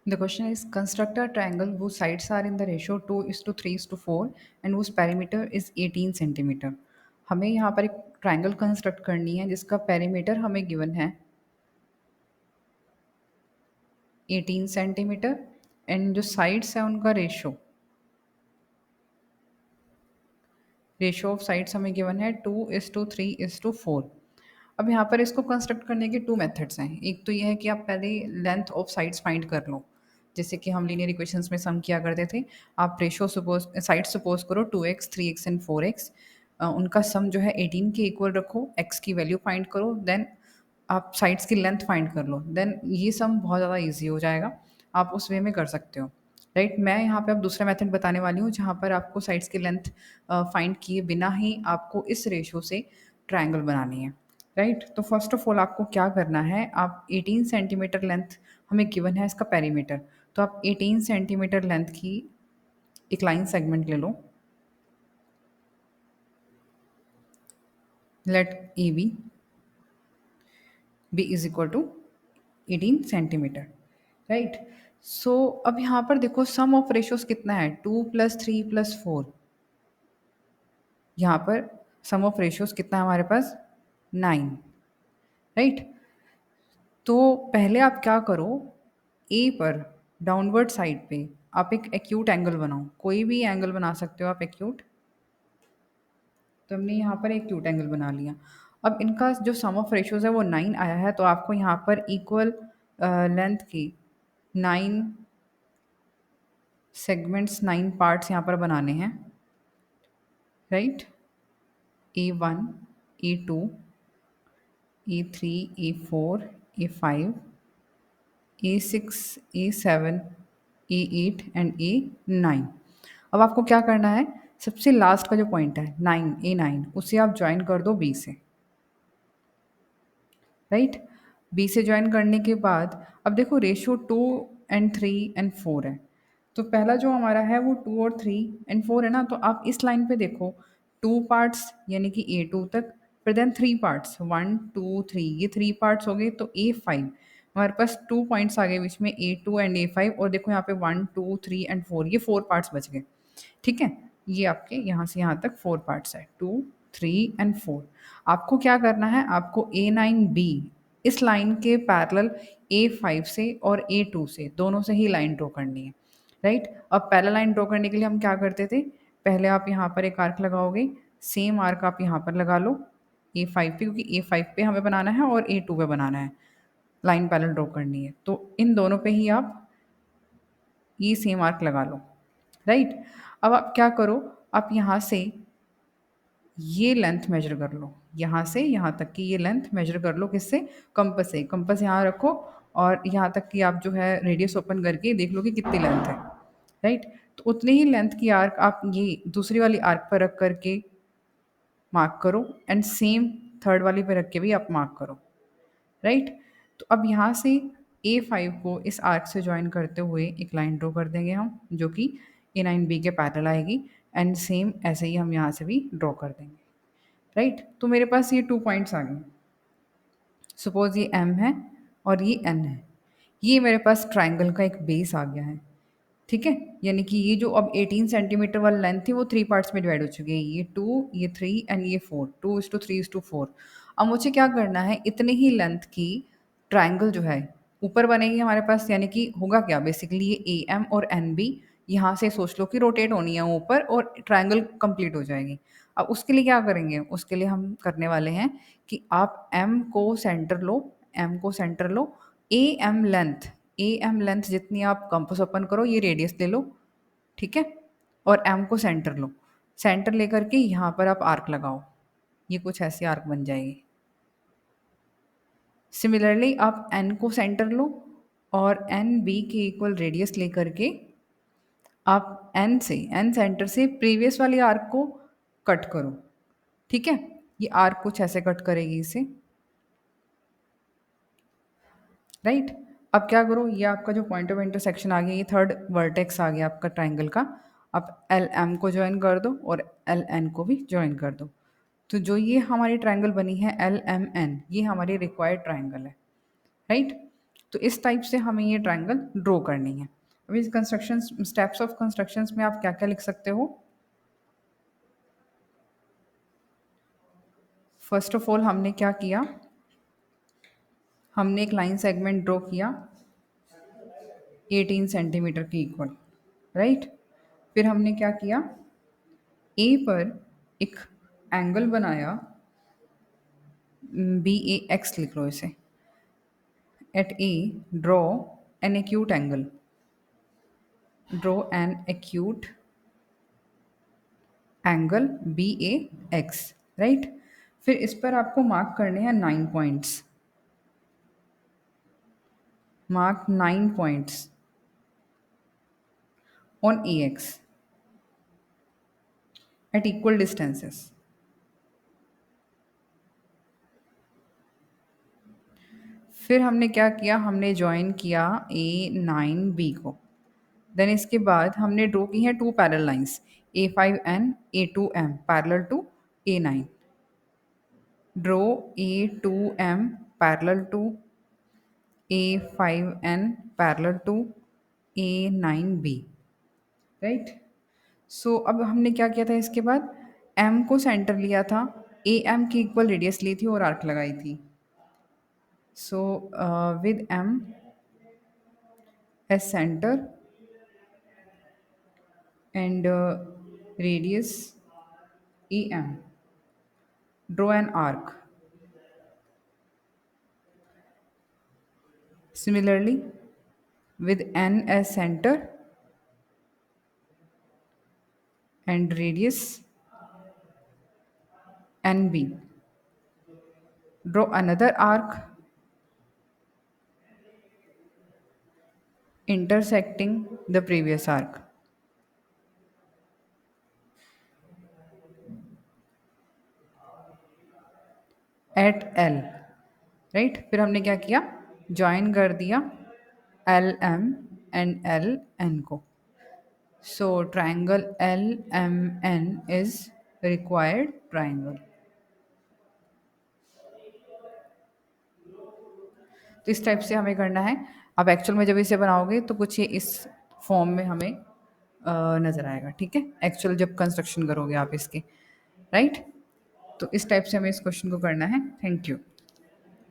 The question is construct a triangle whose sides are in the ratio 2:3:4 and whose perimeter is 18 centimetre. हमें यहाँ पर एक triangle construct करनी है जिसका पेरीमीटर हमें गिवन है 18 सेंटीमीटर एंड जो साइड्स है उनका रेशो ऑफ साइड्स हमें गिवन है 2:3:4। अब यहाँ पर इसको कंस्ट्रक्ट करने के टू मेथड्स हैं। एक तो ये है कि आप पहले लेंथ ऑफ साइड्स फाइंड कर लो, जैसे कि हम लीनियर इक्वेशंस में सम किया करते थे। आप रेशो सपोज साइड सपोज करो 2x 3x एंड 4x, उनका सम जो है 18 के इक्वल रखो, x की वैल्यू फाइंड करो, देन आप साइड्स की लेंथ फाइंड कर लो, देन ये सम बहुत ज़्यादा ईजी हो जाएगा। आप उस वे में कर सकते हो। राइट, मैं यहाँ पे अब दूसरा मेथड बताने वाली हूँ जहाँ पर आपको साइड्स की लेंथ फाइंड किए बिना ही आपको इस रेशो से ट्रायंगल बनानी है। राइट, तो फर्स्ट ऑफ ऑल आपको क्या करना है, आप 18 सेंटीमीटर लेंथ हमें गिवन है इसका पेरीमीटर, तो आप 18 सेंटीमीटर लेंथ की एक लाइन सेगमेंट ले लो। Let A B is equal to 18 centimetre. Right, so अब यहाँ पर देखो सम ऑफ रेशियोज कितना है, 2 + 3 + 4। यहाँ पर सम ऑफ रेशियोज कितना है हमारे पास, 9। राइट, तो पहले आप क्या करो, ए पर डाउनवर्ड साइड पे आप एक एक्यूट एंगल बनाओ, कोई भी एंगल बना सकते हो आप एक्यूट। तो हमने यहाँ पर एक एक्यूट एंगल बना लिया। अब इनका जो सम ऑफ रेशियोज है वो 9 आया है, तो आपको यहाँ पर इक्वल लेंथ की 9 सेगमेंट्स, 9 पार्ट्स यहाँ पर बनाने हैं। Right, A1, A2, A3, A4, A5, A6, A7, A8 and A9। अब आपको क्या करना है, सबसे लास्ट का जो पॉइंट है 9, A9, उसे आप ज्वाइन कर दो बी से। राइट, बी से ज्वाइन करने के बाद अब देखो रेशियो 2 and 3 and 4 है, तो पहला जो हमारा है वो 2 और 3 and 4 है ना, तो आप इस लाइन पे देखो 2 पार्ट्स यानी कि A2 तक, फिर देन 3 पार्ट्स 1 2 3, ये 3 पार्ट्स हो गए, तो A5 हमारे पास 2 पॉइंट्स आ गए बीच में A2 and A5, और देखो यहाँ पे 1 2 3 and 4, ये 4 पार्ट्स बच गए। ठीक है, ये आपके यहाँ से यहाँ तक 4 पार्ट्स है, 2 3 and 4। आपको क्या करना है, आपको A9B इस लाइन के पैरेलल A5 से और A2 से दोनों से ही लाइन ड्रॉ करनी है। राइट, अब पैरेलल लाइन ड्रॉ करने के लिए हम क्या करते थे, पहले आप यहाँ पर एक आर्क लगाओगे, सेम आर्क आप यहाँ पर लगा लो A5 पे, क्योंकि A5 पे हमें बनाना है और A2 पे बनाना है, लाइन पैरेलल ड्रॉ करनी है, तो इन दोनों पे ही आप ये सेम आर्क लगा लो। राइट, अब आप क्या करो, आप यहाँ से ये लेंथ मेजर कर लो, यहाँ से यहाँ तक की ये लेंथ मेजर कर लो, किससे, कंपास से। कंपास यहाँ रखो और यहाँ तक की आप जो है रेडियस ओपन करके देख लो कि कितनी लेंथ है। राइट, तो उतनी ही लेंथ की आर्क आप ये दूसरी वाली आर्क पर रख करके मार्क करो, एंड सेम थर्ड वाली पर रख के भी आप मार्क करो। राइट, तो अब यहाँ से A5 को इस आर्क से ज्वाइन करते हुए एक लाइन ड्रॉ कर देंगे हम, जो कि A9B के पैरेलल आएगी, एंड सेम ऐसे ही हम यहाँ से भी ड्रॉ कर देंगे। राइट, तो मेरे पास ये 2 पॉइंट्स आ गए। सपोज ये M है और ये N है, ये मेरे पास ट्राइंगल का एक बेस आ गया है। ठीक है, यानी कि ये जो अब 18 सेंटीमीटर वाली लेंथ थी वो 3 पार्ट्स में डिवाइड हो चुकी है, ये 2, ये 3 एंड ये 4, 2:3:4। अब मुझे क्या करना है, इतने ही लेंथ की ट्राइंगल जो है ऊपर बनेगी हमारे पास, यानी कि होगा क्या, बेसिकली ये AM और NB यहाँ से सोच लो कि रोटेट होनी है ऊपर और ट्राइंगल कंप्लीट हो जाएगी। अब उसके लिए क्या करेंगे, उसके लिए हम करने वाले हैं कि आप M को सेंटर लो, M को सेंटर लो, AM लेंथ जितनी आप कंपास ओपन करो, ये रेडियस ले लो। ठीक है, और M को सेंटर लो, सेंटर लेकर के यहाँ पर आप आर्क लगाओ, ये कुछ ऐसी आर्क बन जाएगी। सिमिलरली आप N को सेंटर लो और NB के इक्वल रेडियस लेकर के आप N सेंटर से प्रीवियस वाली आर्क को कट करो। ठीक है, ये आर्क कुछ ऐसे कट करेगी इसे। राइट, अब क्या करो, ये आपका जो पॉइंट ऑफ इंटरसेक्शन आ गया, ये थर्ड वर्टेक्स आ गया आपका ट्राइंगल का। आप LM को ज्वाइन कर दो और LN को भी ज्वाइन कर दो, तो जो ये हमारी ट्राइंगल बनी है LMN, ये हमारी रिक्वायर्ड ट्राइंगल है। राइट, तो इस टाइप से हमें ये ट्रायंगल ड्रॉ करनी है। अभी इस कंस्ट्रक्शन स्टेप्स ऑफ कंस्ट्रक्शंस में आप क्या क्या लिख सकते हो? फर्स्ट ऑफ ऑल हमने क्या किया, हमने एक लाइन सेगमेंट ड्रॉ किया 18 सेंटीमीटर के इक्वल, राइट। फिर हमने क्या किया, ए पर एक एंगल बनाया, बी ए एक्स लिख लो इसे। At A draw an acute angle, draw an acute angle B A X, right. फिर इस पर आपको मार्क करने हैं 9 points, mark 9 points on A X at equal distances. फिर हमने क्या किया, हमने ज्वाइन किया A9B को। देन इसके बाद हमने ड्रॉ की हैं 2 parallel lines, A5N A2M parallel to A9। Draw A2M parallel to A5N parallel to A9B, right. So अब हमने क्या किया था, इसके बाद M को सेंटर लिया था, AM की इक्वल रेडियस ली थी और आर्क लगाई थी। So with M as center and radius EM, draw an arc. Similarly, with N as center and radius NB, draw another arc intersecting the previous arc. At L, right. फिर हमने क्या किया, join कर दिया L M and L N को। So triangle L M N is required triangle. तो इस type से हमें करना है। अब एक्चुअल में जब इसे बनाओगे तो कुछ ये इस फॉर्म में हमें नज़र आएगा, ठीक है, एक्चुअल जब कंस्ट्रक्शन करोगे आप इसके, राइट। तो इस टाइप से हमें इस क्वेश्चन को करना है। Thank you.